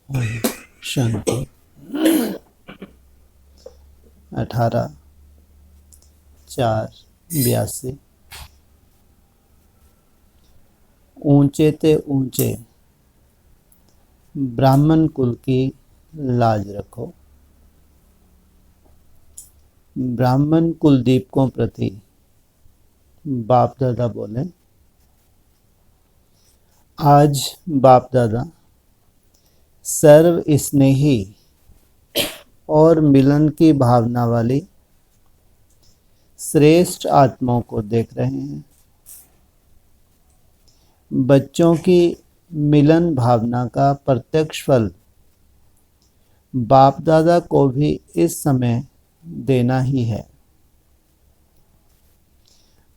शांति 18/4/82। ऊंचे ते ऊंचे ब्राह्मण कुल की लाज रखो। ब्राह्मण कुल दीपकों प्रति बाप दादा बोले, आज बाप दादा सर्व स्नेही और मिलन की भावना वाली श्रेष्ठ आत्माओं को देख रहे हैं। बच्चों की मिलन भावना का प्रत्यक्ष फल बाप दादा को भी इस समय देना ही है।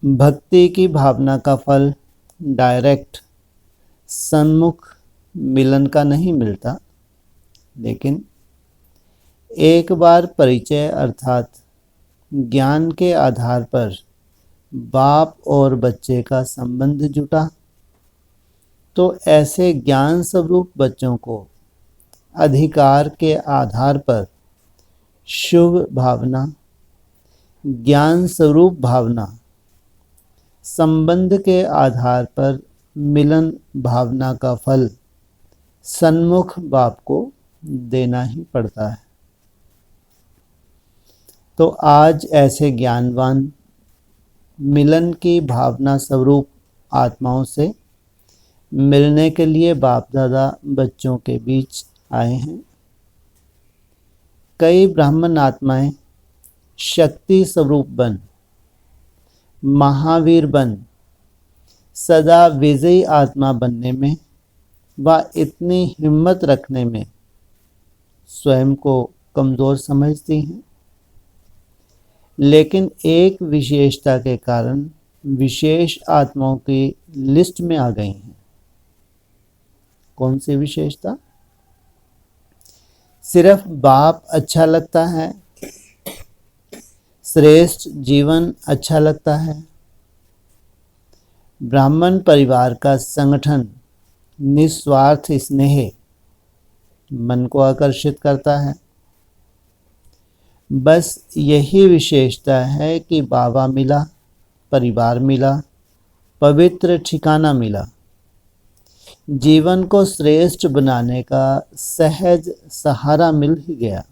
भक्ति की भावना का फल डायरेक्ट सन्मुख मिलन का नहीं मिलता, लेकिन एक बार परिचय अर्थात ज्ञान के आधार पर बाप और बच्चे का संबंध जुटा तो ऐसे ज्ञान स्वरूप बच्चों को अधिकार के आधार पर शुभ भावना, ज्ञान स्वरूप भावना, संबंध के आधार पर मिलन भावना का फल सन्मुख बाप को देना ही पड़ता है। तो आज ऐसे ज्ञानवान मिलन की भावना स्वरूप आत्माओं से मिलने के लिए बाप दादा बच्चों के बीच आए हैं। कई ब्राह्मण आत्माएं शक्ति स्वरूप बन, महावीर बन, सदा विजयी आत्मा बनने में व इतनी हिम्मत रखने में स्वयं को कमज़ोर समझती हैं, लेकिन एक विशेषता के कारण विशेष आत्माओं की लिस्ट में आ गई हैं। कौन सी विशेषता? सिर्फ बाप अच्छा लगता है, श्रेष्ठ जीवन अच्छा लगता है, ब्राह्मण परिवार का संगठन निस्वार्थ स्नेह मन को आकर्षित करता है। बस यही विशेषता है कि बाबा मिला, परिवार मिला, पवित्र ठिकाना मिला, जीवन को श्रेष्ठ बनाने का सहज सहारा मिल ही गया।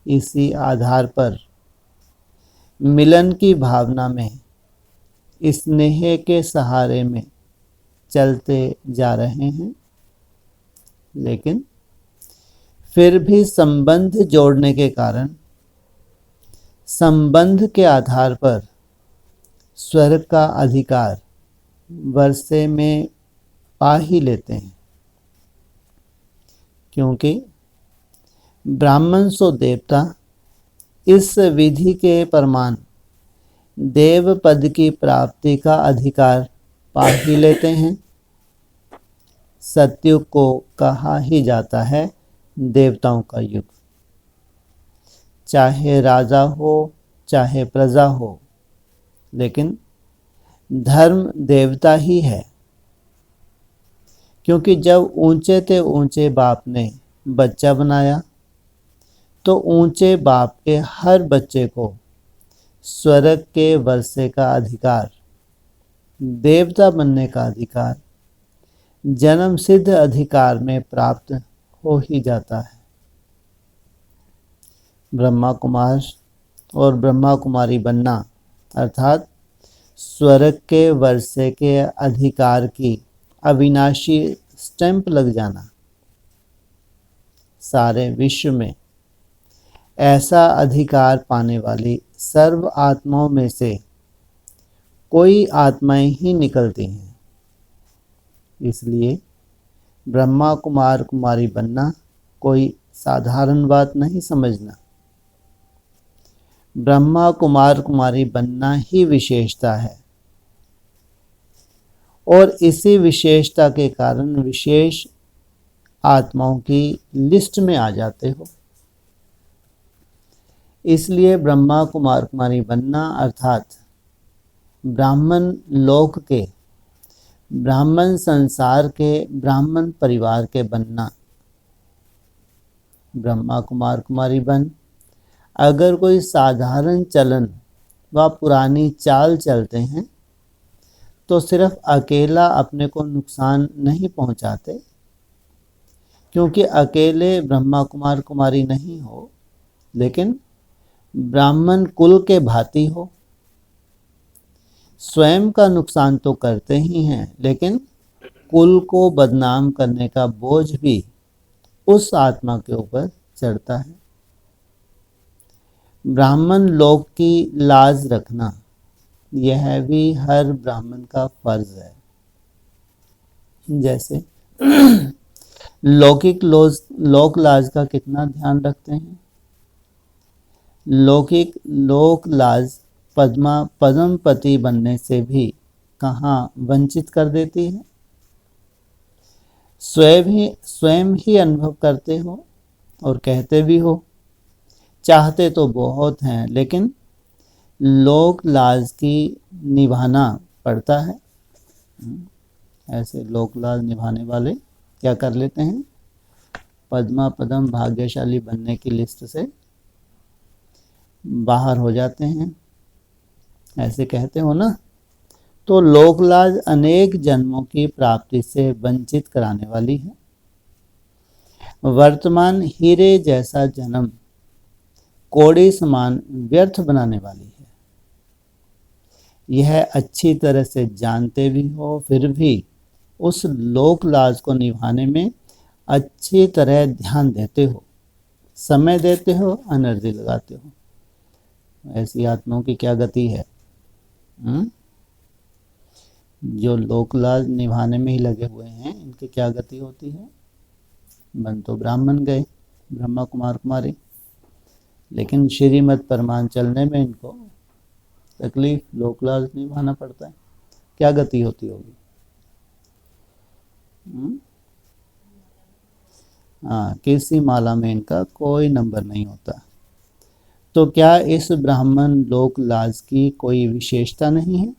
इसी आधार पर मिलन की भावना में स्नेह के सहारे में चलते जा रहे हैं, लेकिन फिर भी संबंध जोड़ने के कारण संबंध के आधार पर स्वर्ग का अधिकार वर्षे में पा ही लेते हैं, क्योंकि ब्राह्मण सो देवता इस विधि के प्रमाण देव पद की प्राप्ति का अधिकार पा ही लेते हैं। सतयुग को कहा ही जाता है देवताओं का युग। चाहे राजा हो चाहे प्रजा हो, लेकिन धर्म देवता ही है, क्योंकि जब ऊंचे ते ऊंचे बाप ने बच्चा बनाया तो ऊंचे बाप के हर बच्चे को स्वर्ग के वर्षे का अधिकार, देवता बनने का अधिकार, जन्म सिद्ध अधिकार में प्राप्त हो ही जाता है। ब्रह्मा कुमार और ब्रह्मा कुमारी बनना अर्थात स्वर्ग के वर्षे के अधिकार की अविनाशी स्टैंप लग जाना। सारे विश्व में ऐसा अधिकार पाने वाली सर्व आत्माओं में से कोई आत्माएं ही निकलती हैं। इसलिए ब्रह्मा कुमार कुमारी बनना कोई साधारण बात नहीं समझना। ब्रह्मा कुमार कुमारी बनना ही विशेषता है, और इसी विशेषता के कारण विशेष आत्माओं की लिस्ट में आ जाते हो। इसलिए ब्रह्मा कुमार कुमारी बनना अर्थात ब्राह्मण लोक के ब्राह्मण संसार के ब्राह्मण परिवार के बनना, ब्रह्मा कुमार कुमारी बन। अगर कोई साधारण चलन व पुरानी चाल चलते हैं तो सिर्फ अकेला अपने को नुकसान नहीं पहुंचाते, क्योंकि अकेले ब्रह्मा कुमार कुमारी नहीं हो, लेकिन ब्राह्मण कुल के भांति हो। स्वयं का नुकसान तो करते ही हैं, लेकिन कुल को बदनाम करने का बोझ भी उस आत्मा के ऊपर चढ़ता है। ब्राह्मण लोक की लाज रखना, यह भी हर ब्राह्मण का फर्ज है। जैसे लोक लाज का कितना ध्यान रखते हैं। लोक लाज पद्मपति बनने से भी कहाँ वंचित कर देती है। स्वयं ही अनुभव करते हो और कहते भी हो, चाहते तो बहुत हैं, लेकिन लोक लाज की निभाना पड़ता है। ऐसे लोक लाज निभाने वाले क्या कर लेते हैं, पद्म भाग्यशाली बनने की लिस्ट से बाहर हो जाते हैं। ऐसे कहते हो ना। तो लोकलाज अनेक जन्मों की प्राप्ति से वंचित कराने वाली है। वर्तमान हीरे जैसा जन्म कोड़ी समान व्यर्थ बनाने वाली है। यह अच्छी तरह से जानते भी हो, फिर भी उस लोकलाज को निभाने में अच्छी तरह ध्यान देते हो, समय देते हो, एनर्जी लगाते हो। ऐसी आत्माओं की क्या गति है? जो लोकलाज निभाने में ही लगे हुए हैं, इनकी क्या गति होती है? बन तो ब्राह्मण गए, ब्रह्मा कुमार कुमारी, लेकिन श्रीमद् परमान चलने में इनको तकलीफ, लोकलाज निभाना पड़ता है। क्या गति होती होगी? हाँ, किसी माला में इनका कोई नंबर नहीं होता। तो क्या इस ब्राह्मण लोक लाज की कोई विशेषता नहीं है?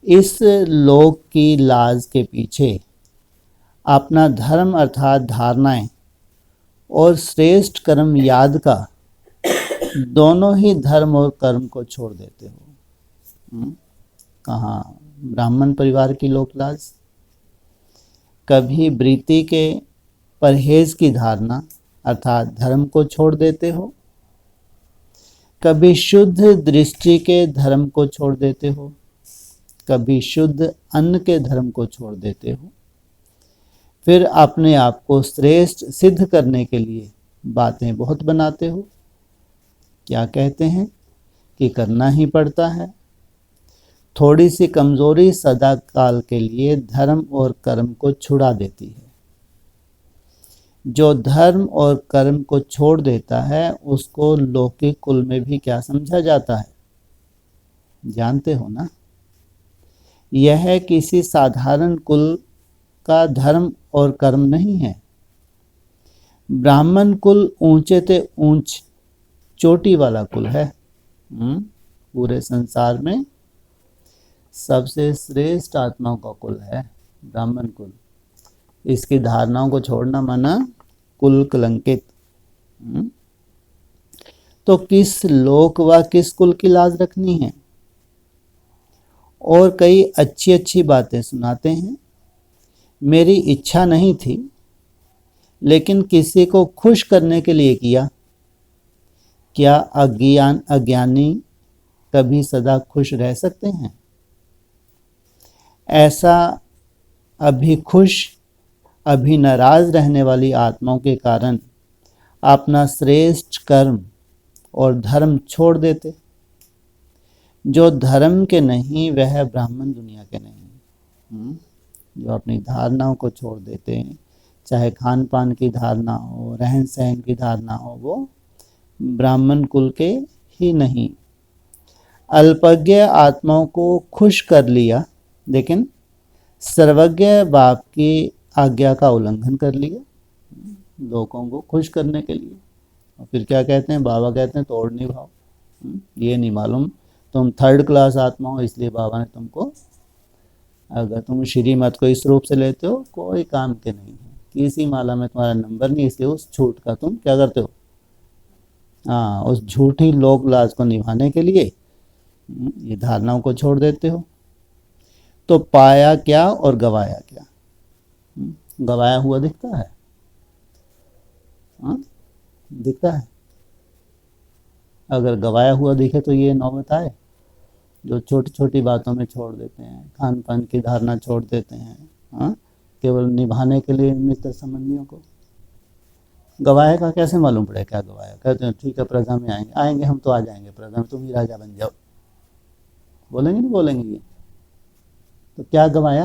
इस लोक की लाज के पीछे अपना धर्म अर्थात धारणाएं और श्रेष्ठ कर्म याद का, दोनों ही धर्म और कर्म को छोड़ देते हो। कहाँ? ब्राह्मण परिवार की लोक लाज। कभी वृत्ति के परहेज की धारणा अर्थात धर्म को छोड़ देते हो, कभी शुद्ध दृष्टि के धर्म को छोड़ देते हो, कभी शुद्ध अन्न के धर्म को छोड़ देते हो। फिर अपने आप को श्रेष्ठ सिद्ध करने के लिए बातें बहुत बनाते हो। क्या कहते हैं कि करना ही पड़ता है। थोड़ी सी कमजोरी सदा काल के लिए धर्म और कर्म को छुड़ा देती है। जो धर्म और कर्म को छोड़ देता है उसको लौकिक कुल में भी क्या समझा जाता है? जानते हो ना। यह किसी साधारण कुल का धर्म और कर्म नहीं है। ब्राह्मण कुल ऊंचे ते ऊंच चोटी वाला कुल है। पूरे संसार में सबसे श्रेष्ठ आत्माओं का कुल है ब्राह्मण कुल। इसकी धारणाओं को छोड़ना माना कुल कलंकित। तो किस लोक व किस कुल की लाज रखनी है? और कई अच्छी अच्छी बातें सुनाते हैं। मेरी इच्छा नहीं थी, लेकिन किसी को खुश करने के लिए किया। क्या अज्ञानी कभी सदा खुश रह सकते हैं? ऐसा अभी खुश अभी नाराज रहने वाली आत्माओं के कारण अपना श्रेष्ठ कर्म और धर्म छोड़ देते। जो धर्म के नहीं वह ब्राह्मण दुनिया के नहीं। जो अपनी धारणाओं को छोड़ देते हैं, चाहे खान पान की धारणा हो, रहन सहन की धारणा हो, वो ब्राह्मण कुल के ही नहीं। अल्पज्ञ आत्माओं को खुश कर लिया, लेकिन सर्वज्ञ बाप की आज्ञा का उल्लंघन कर लिया लोगों को खुश करने के लिए। और फिर क्या कहते हैं? बाबा कहते हैं तोड़ निभाओ। ये नहीं मालूम तुम थर्ड क्लास आत्मा हो, इसलिए बाबा ने तुमको अगर तुम श्रीमत को इस रूप से लेते हो, कोई काम के नहीं है, किसी माला में तुम्हारा नंबर नहीं, इसलिए उस झूठ का तुम क्या करते हो, हाँ, उस झूठी लोक लाज को निभाने के लिए ये धारणाओं को छोड़ देते हो। तो पाया क्या और गवाया क्या? गवाया हुआ दिखता है, हाँ, दिखता है। अगर गवाया हुआ दिखे तो ये नौबत आए, जो छोटी छोटी बातों में छोड़ देते हैं, खान पान की धारणा छोड़ देते हैं, हाँ, केवल निभाने के लिए मित्र संबंधियों को। गवाए का कैसे मालूम पड़े क्या गवाया? कहते हैं ठीक है प्रजा में आएंगे, आएंगे हम तो आ जाएंगे प्रजा में, तुम ही राजा बन जाओ। बोलेंगे नहीं बोलेंगे ये? तो क्या गवाया?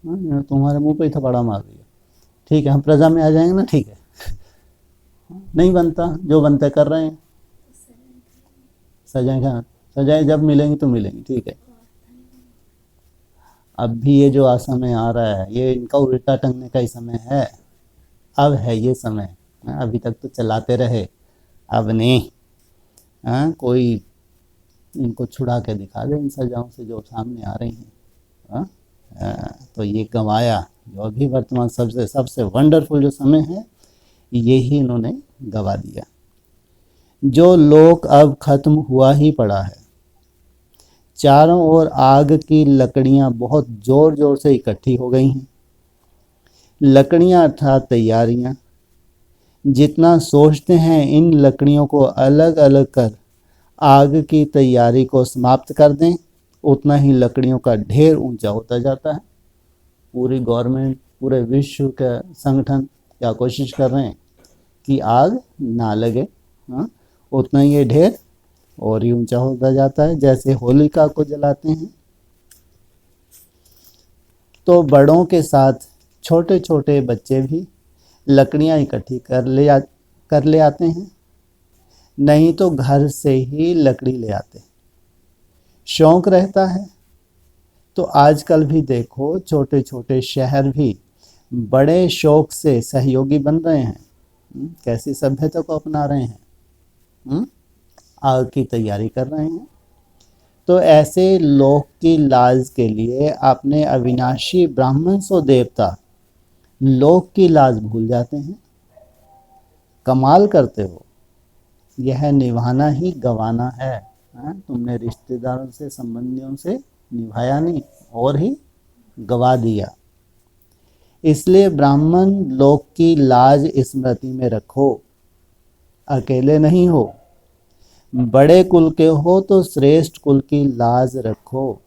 हाँ, तुम्हारे मुंह पे ही थपड़ा मार दिया। ठीक है हम प्रजा में आ जाएंगे ना, ठीक है। नहीं बनता, जो बनता कर रहे हैं। सजाएं क्या? सजाएं जब मिलेंगी तो मिलेंगी, ठीक है। अब भी ये जो समय आ रहा है, ये इनका उल्टा टंगने का ही समय है। अब है ये समय, अभी तक तो चलाते रहे, अब नहीं। हाँ, कोई इनको छुड़ा के दिखा दे इन सजाओं से जो सामने आ रही हैं। हाँ, तो ये गंवाया, जो अभी वर्तमान सबसे सबसे वंडरफुल जो समय है, यही इन्होंने गवा दिया। जो लोक अब खत्म हुआ ही पड़ा है। चारों ओर आग की लकड़ियां बहुत जोर जोर से इकट्ठी हो गई हैं। लकड़ियां अर्थात तैयारियां। जितना सोचते हैं इन लकड़ियों को अलग अलग कर आग की तैयारी को समाप्त कर दें, उतना ही लकड़ियों का ढेर ऊंचा होता जाता है। पूरी गवर्नमेंट, पूरे विश्व के संगठन क्या कोशिश कर रहे हैं कि आग ना लगे, हाँ, उतना ही ये ढेर और ही ऊंचा होता जाता है। जैसे होलिका को जलाते हैं तो बड़ों के साथ छोटे छोटे बच्चे भी लकड़ियां इकट्ठी कर ले आते हैं, नहीं तो घर से ही लकड़ी ले आते। शौक रहता है तो आजकल भी देखो छोटे छोटे शहर भी बड़े शौक से सहयोगी बन रहे हैं। कैसी सभ्यता को अपना रहे हैं, आग की तैयारी कर रहे हैं। तो ऐसे लोक की लाज के लिए अपने अविनाशी ब्राह्मण सो देवता लोक की लाज भूल जाते हैं। कमाल करते हो, यह निभाना ही गवाना है। तुमने रिश्तेदारों से, संबंधियों से निभाया नहीं और ही गवा दिया। इसलिए ब्राह्मण लोक की लाज स्मृति में रखो। अकेले नहीं हो, बड़े कुल के हो तो श्रेष्ठ कुल की लाज रखो।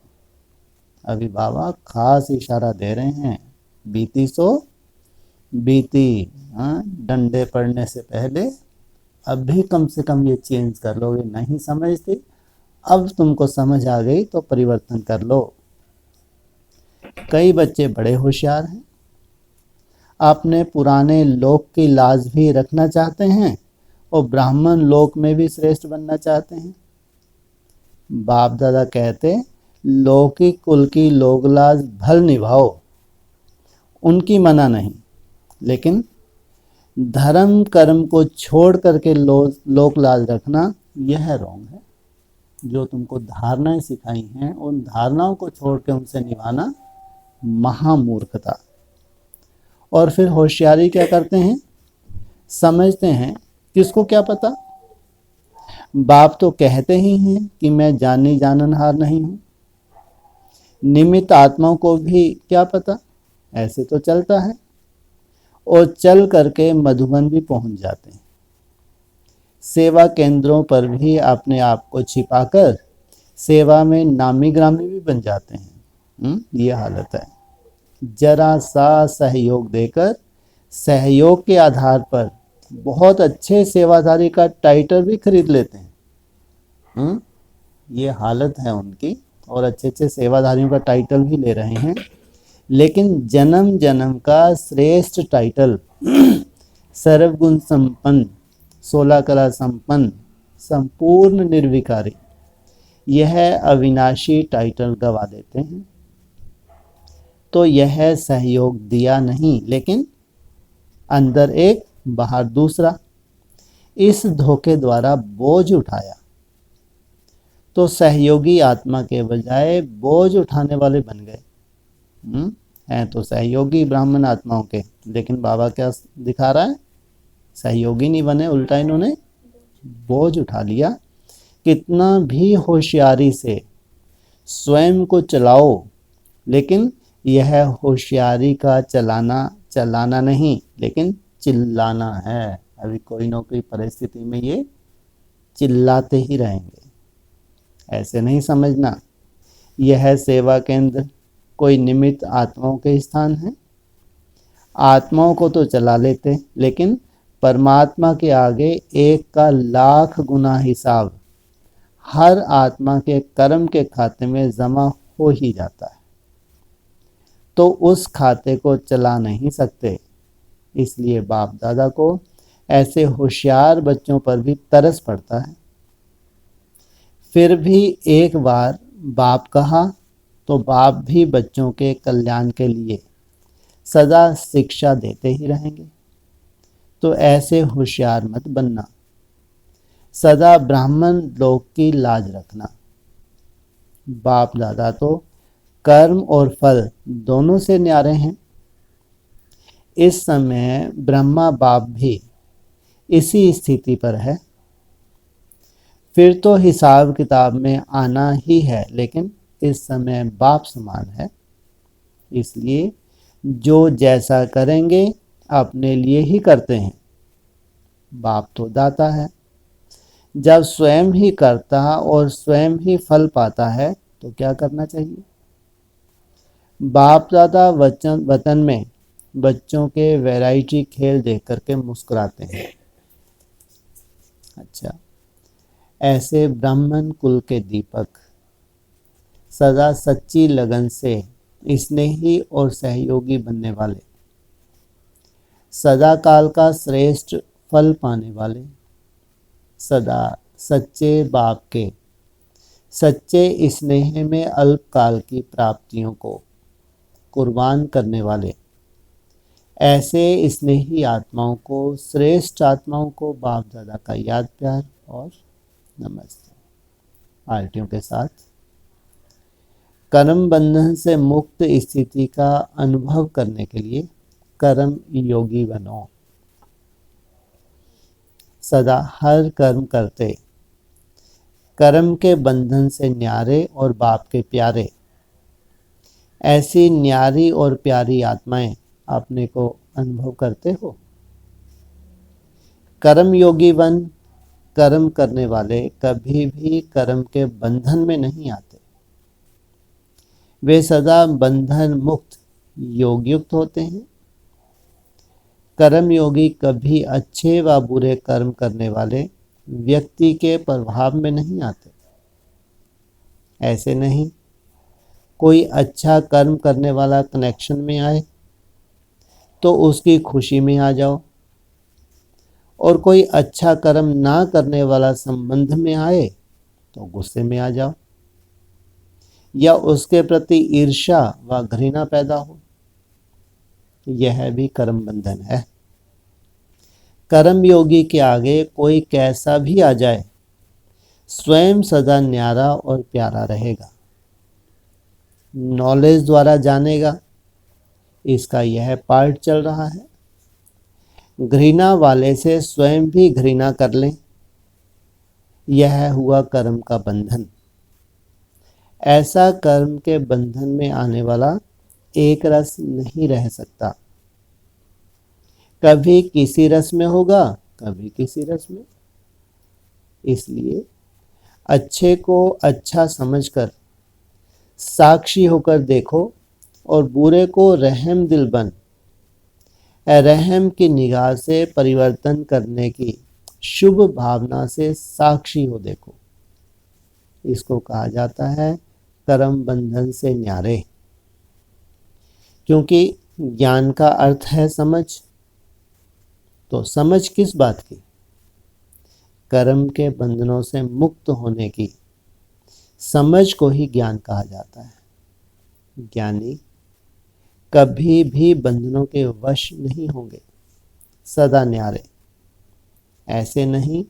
अभी बाबा खास इशारा दे रहे हैं, बीती सो बीती। डंडे पड़ने से पहले अब भी कम से कम ये चेंज कर लोगे। नहीं समझते, अब तुमको समझ आ गई तो परिवर्तन कर लो। कई बच्चे बड़े होशियार हैं, अपने पुराने लोक की लाज भी रखना चाहते हैं और ब्राह्मण लोक में भी श्रेष्ठ बनना चाहते हैं। बाप दादा कहते लौकिक कुल की लोक लाज भल निभाओ, उनकी मना नहीं, लेकिन धर्म कर्म को छोड़ करके लोक लाज रखना यह रॉन्ग है। जो तुमको धारणाएं सिखाई हैं उन धारणाओं को छोड़ के उनसे निभाना महामूर्खता। और फिर होशियारी क्या करते हैं, समझते हैं किसको क्या पता, बाप तो कहते ही हैं कि मैं जानी जाननहार नहीं हूं। निमित्त आत्माओं को भी क्या पता, ऐसे तो चलता है और चल करके मधुबन भी पहुंच जाते हैं। सेवा केंद्रों पर भी अपने आप को छिपाकर सेवा में नामी ग्रामी भी बन जाते हैं। ये हालत है। जरा सा सहयोग देकर सहयोग के आधार पर बहुत अच्छे सेवाधारी का टाइटल भी खरीद लेते हैं। ये हालत है उनकी, और अच्छे अच्छे सेवाधारियों का टाइटल भी ले रहे हैं, लेकिन जन्म जन्म का श्रेष्ठ टाइटल सर्वगुण संपन्न, 16 कला संपन्न, संपूर्ण निर्विकारी, यह अविनाशी टाइटल गवा देते हैं। तो यह सहयोग दिया नहीं, लेकिन अंदर एक बाहर दूसरा, इस धोखे द्वारा बोझ उठाया। तो सहयोगी आत्मा के बजाय बोझ उठाने वाले बन गए। हैं तो सहयोगी ब्राह्मण आत्माओं के, लेकिन बाबा क्या दिखा रहा है, सहयोगी नहीं बने, उल्टा इन्होंने बोझ उठा लिया। कितना भी होशियारी से स्वयं को चलाओ, लेकिन यह होशियारी का चलाना नहीं, लेकिन चिल्लाना है। अभी कोई न कोई परिस्थिति में ये चिल्लाते ही रहेंगे। ऐसे नहीं समझना यह सेवा केंद्र कोई निमित्त आत्माओं के स्थान है। आत्माओं को तो चला लेते, लेकिन परमात्मा के आगे 1 का लाख गुना हिसाब हर आत्मा के कर्म के खाते में जमा हो ही जाता है, तो उस खाते को चला नहीं सकते। इसलिए बाप दादा को ऐसे होशियार बच्चों पर भी तरस पड़ता है। फिर भी एक बार बाप कहा तो बाप भी बच्चों के कल्याण के लिए सदा शिक्षा देते ही रहेंगे। तो ऐसे होशियार मत बनना, सदा ब्राह्मण लोक की लाज रखना। बाप दादा तो कर्म और फल दोनों से न्यारे हैं। इस समय ब्रह्मा बाप भी इसी स्थिति पर है। फिर तो हिसाब किताब में आना ही है, लेकिन इस समय बाप समान है। इसलिए जो जैसा करेंगे अपने लिए ही करते हैं। बाप तो दाता है, जब स्वयं ही करता और स्वयं ही फल पाता है तो क्या करना चाहिए। बाप दादा वतन में बच्चों के वैरायटी खेल देख करके मुस्कुराते हैं। अच्छा, ऐसे ब्राह्मण कुल के दीपक सदा सच्ची लगन से स्नेही और सहयोगी बनने वाले, सदा काल का श्रेष्ठ फल पाने वाले, सदा सच्चे बाप के सच्चे स्नेह में अल्पकाल की प्राप्तियों को कुर्बान करने वाले, ऐसे स्नेही आत्माओं को, श्रेष्ठ आत्माओं को बाप दादा का याद प्यार और नमस्ते। आरतियों के साथ कर्म बंधन से मुक्त स्थिति का अनुभव करने के लिए कर्म योगी बनो। सदा हर कर्म करते कर्म के बंधन से न्यारे और बाप के प्यारे, ऐसी न्यारी और प्यारी आत्माएं अपने को अनुभव करते हो। कर्म योगी बन, कर्म करने वाले कभी भी कर्म के बंधन में नहीं आते। वे सदा बंधन मुक्त योग युक्त होते हैं। कर्म योगी कभी अच्छे व बुरे कर्म करने वाले व्यक्ति के प्रभाव में नहीं आते। ऐसे नहीं, कोई अच्छा कर्म करने वाला कनेक्शन में आए तो उसकी खुशी में आ जाओ, और कोई अच्छा कर्म ना करने वाला संबंध में आए तो गुस्से में आ जाओ, या उसके प्रति ईर्ष्या व घृणा पैदा हो। यह भी कर्म बंधन है। कर्म योगी के आगे कोई कैसा भी आ जाए, स्वयं सदा न्यारा और प्यारा रहेगा। नॉलेज द्वारा जानेगा, इसका यह पार्ट चल रहा है। घृणा वाले से स्वयं भी घृणा कर लें, यह हुआ कर्म का बंधन। ऐसा कर्म के बंधन में आने वाला एक रस नहीं रह सकता। कभी किसी रस में होगा, कभी किसी रस में। इसलिए अच्छे को अच्छा समझकर साक्षी होकर देखो, और बुरे को रहम दिल बन रहम की निगाह से परिवर्तन करने की शुभ भावना से साक्षी हो देखो। इसको कहा जाता है कर्म बंधन से न्यारे। क्योंकि ज्ञान का अर्थ है समझ, तो समझ किस बात की? कर्म के बंधनों से मुक्त होने की समझ को ही ज्ञान कहा जाता है। ज्ञानी कभी भी बंधनों के वश नहीं होंगे, सदा न्यारे। ऐसे नहीं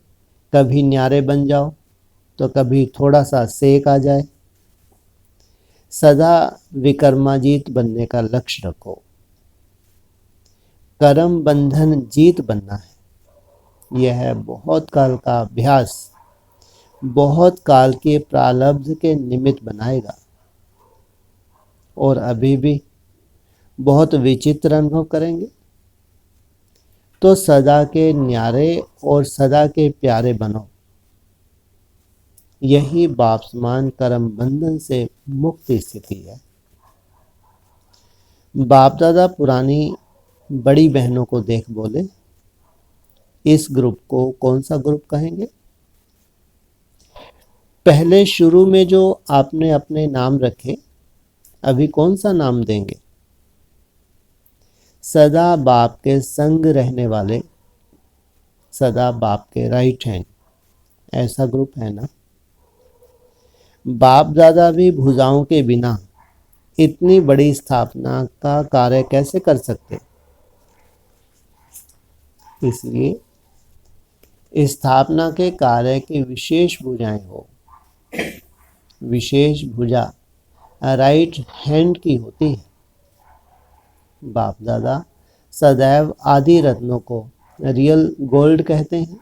कभी न्यारे बन जाओ तो कभी थोड़ा सा सेक आ जाए। सदा विक्रमाजीत बनने का लक्ष्य रखो। कर्म बंधन जीत बनना है। यह बहुत काल का अभ्यास बहुत काल के प्रारब्ध के निमित्त बनाएगा और अभी भी बहुत विचित्र अनुभव करेंगे। तो सदा के न्यारे और सदा के प्यारे बनो। यही बाप समान कर्म बंधन से मुक्त स्थिति है। बाप दादा पुरानी बड़ी बहनों को देख बोले, इस ग्रुप को कौन सा ग्रुप कहेंगे? पहले शुरू में जो आपने अपने नाम रखे, अभी कौन सा नाम देंगे? सदा बाप के संग रहने वाले, सदा बाप के राइट हैंड, ऐसा ग्रुप है ना। बाप दादा भी भुजाओं के बिना इतनी बड़ी स्थापना का कार्य कैसे कर सकते? इसलिए स्थापना के कार्य की विशेष भुजाएं हो। विशेष भुजा राइट हैंड की होती है। बाप दादा सदैव आदि रत्नों को रियल गोल्ड कहते हैं।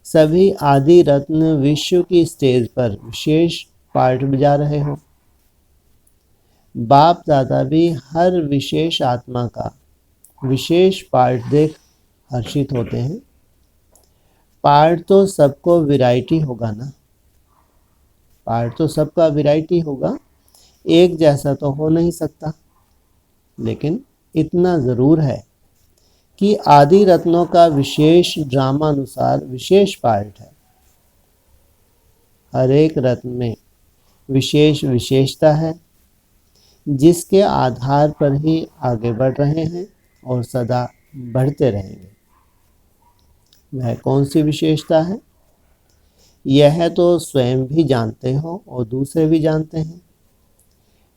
सभी आदि रत्न विश्व की स्टेज पर विशेष पार्ट बजा रहे हो। बाप दादा भी हर विशेष आत्मा का विशेष पार्ट देख हर्षित होते हैं। पार्ट तो सबको वैरायटी होगा ना, पार्ट तो सबका वैरायटी होगा, एक जैसा तो हो नहीं सकता। लेकिन इतना ज़रूर है कि आदि रत्नों का विशेष ड्रामा अनुसार विशेष पार्ट है। हर एक रत्न में विशेष विशेषता है, जिसके आधार पर ही आगे बढ़ रहे हैं और सदा बढ़ते रहेंगे। वह कौन सी विशेषता है? यह तो स्वयं भी जानते हो और दूसरे भी जानते हैं,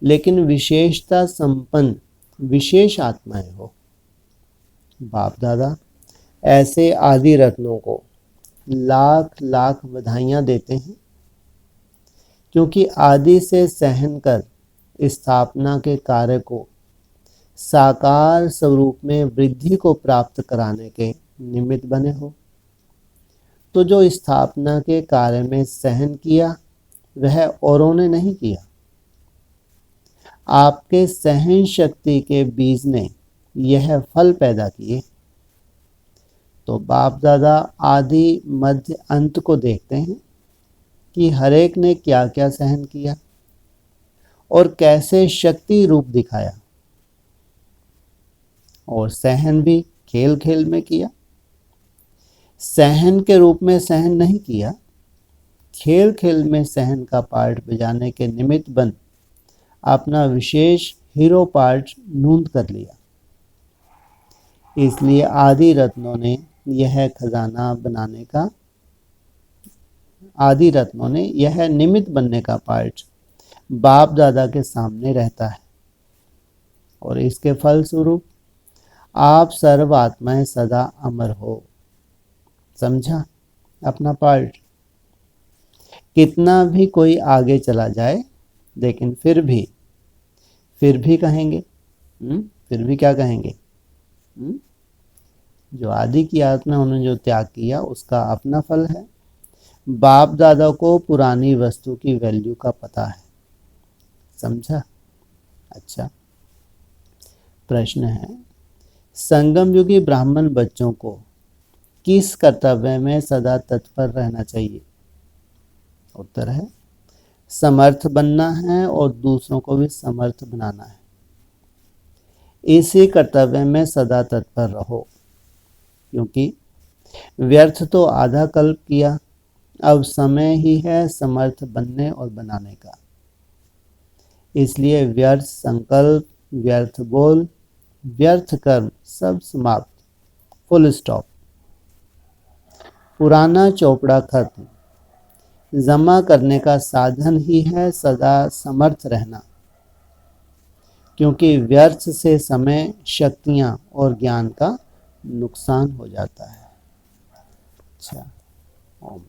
लेकिन विशेषता संपन्न विशेष आत्माएं हो। बाप दादा ऐसे आदि रत्नों को लाख लाख बधाइयाँ देते हैं, क्योंकि आदि से सहन कर स्थापना के कार्य को साकार स्वरूप में वृद्धि को प्राप्त कराने के निमित्त बने हो। तो जो स्थापना के कार्य में सहन किया वह औरों ने नहीं किया, आपके सहन शक्ति के बीज ने यह फल पैदा किए। तो बाप दादा आदि मध्य अंत को देखते हैं कि हर एक ने क्या क्या सहन किया और कैसे शक्ति रूप दिखाया। और सहन भी खेल खेल में किया, सहन के रूप में सहन नहीं किया, खेल खेल में सहन का पार्ट बजाने के निमित्त बन अपना विशेष हीरो पार्ट नूंद कर लिया। इसलिए आदि रत्नों ने यह खजाना बनाने का, आदि रत्नों ने यह निमित्त बनने का पार्ट बाप दादा के सामने रहता है। और इसके फलस्वरूप आप सर्व आत्माएं सदा अमर हो। समझा अपना पार्ट? कितना भी कोई आगे चला जाए, लेकिन फिर भी कहेंगे, फिर भी क्या कहेंगे? जो आदि की आत्मा उन्होंने जो त्याग किया उसका अपना फल है। बाप दादा को पुरानी वस्तु की वैल्यू का पता है। समझा? अच्छा, प्रश्न है, संगम युगी ब्राह्मण बच्चों को किस कर्तव्य में सदा तत्पर रहना चाहिए? उत्तर है, समर्थ बनना है और दूसरों को भी समर्थ बनाना है। इसी कर्तव्य में सदा तत्पर रहो, क्योंकि व्यर्थ तो आधा कल्प किया, अब समय ही है समर्थ बनने और बनाने का। इसलिए व्यर्थ संकल्प, व्यर्थ बोल, व्यर्थ कर्म सब समाप्त, फुल स्टॉप। पुराना चोपड़ा खत्म। जमा करने का साधन ही है सदा समर्थ रहना, क्योंकि व्यर्थ से समय, शक्तियां और ज्ञान का नुकसान हो जाता है। अच्छा, ओम।